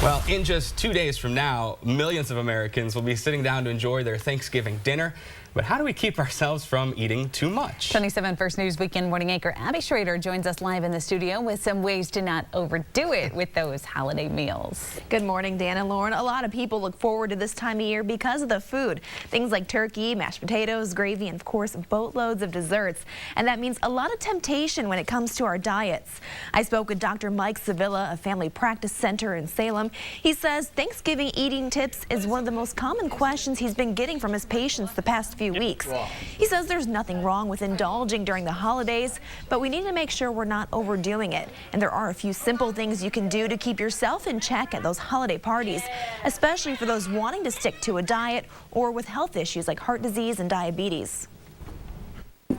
Well, in just 2 days from now, millions of Americans will be sitting down to enjoy their Thanksgiving dinner. But how do we keep ourselves from eating too much? 27 First News Weekend morning anchor Abby Schrader joins us live in the studio with some ways to not overdo it with those holiday meals. Good morning, Dan and Lauren. A lot of people look forward to this time of year because of the food. Things like turkey, mashed potatoes, gravy, and of course, boatloads of desserts. And that means a lot of temptation when it comes to our diets. I spoke with Dr. Mike Sevilla of Family Practice Center in Salem. He says Thanksgiving eating tips is one of the most common questions he's been getting from his patients the past few weeks. He says there's nothing wrong with indulging during the holidays, but we need to make sure we're not overdoing it. And there are a few simple things you can do to keep yourself in check at those holiday parties, especially for those wanting to stick to a diet or with health issues like heart disease and diabetes.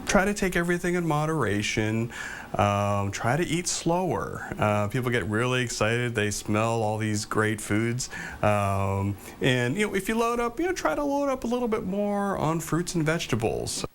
Try to take everything in moderation. Try to eat slower. People get really excited. They smell all these great foods. And if you load up, try to load up a little bit more on fruits and vegetables.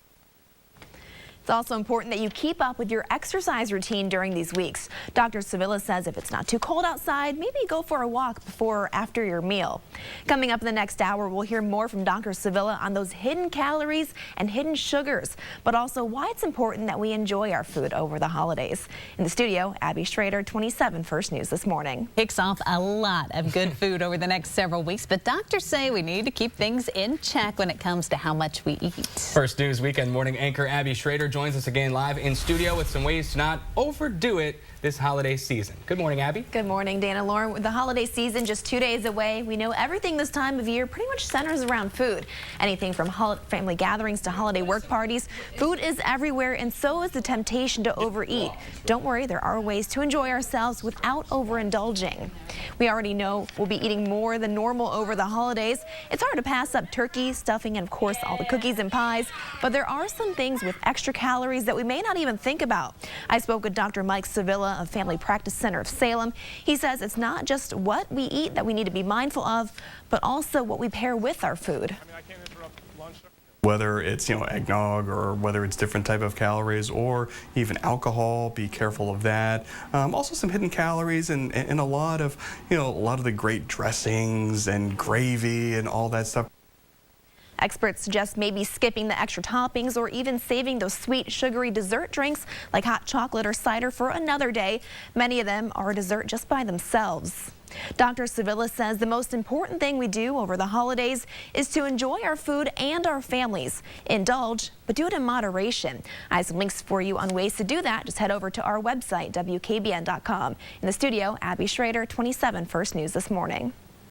It's also important that you keep up with your exercise routine during these weeks. Dr. Sevilla says if it's not too cold outside, maybe go for a walk before or after your meal. Coming up in the next hour, we'll hear more from Dr. Sevilla on those hidden calories and hidden sugars, but also why it's important that we enjoy our food over the holidays. In the studio, Abby Schrader, 27 First News this morning. Kicks off a lot of good food over the next several weeks, but doctors say we need to keep things in check when it comes to how much we eat. First News Weekend morning anchor Abby Schrader joins us again live in studio with some ways to not overdo it this holiday season. Good morning, Abby. Good morning, Dan and Lauren. With the holiday season just 2 days away, we know everything this time of year pretty much centers around food. Anything from family gatherings to holiday work parties, food is everywhere, and so is the temptation to overeat. Don't worry, there are ways to enjoy ourselves without overindulging. We already know we'll be eating more than normal over the holidays. It's hard to pass up turkey, stuffing, and of course all the cookies and pies, but there are some things with extra calories that we may not even think about. I spoke with Dr. Mike Sevilla of Family Practice Center of Salem. He says it's not just what we eat that we need to be mindful of, but also what we pair with our food. Whether it's eggnog or whether it's different type of calories or even alcohol, be careful of that. Also some hidden calories and a lot of the great dressings and gravy and all that stuff. Experts suggest maybe skipping the extra toppings or even saving those sweet, sugary dessert drinks like hot chocolate or cider for another day. Many of them are a dessert just by themselves. Dr. Sevilla says the most important thing we do over the holidays is to enjoy our food and our families. Indulge, but do it in moderation. I have some links for you on ways to do that. Just head over to our website, WKBN.com. In the studio, Abby Schrader, 27 First News this morning.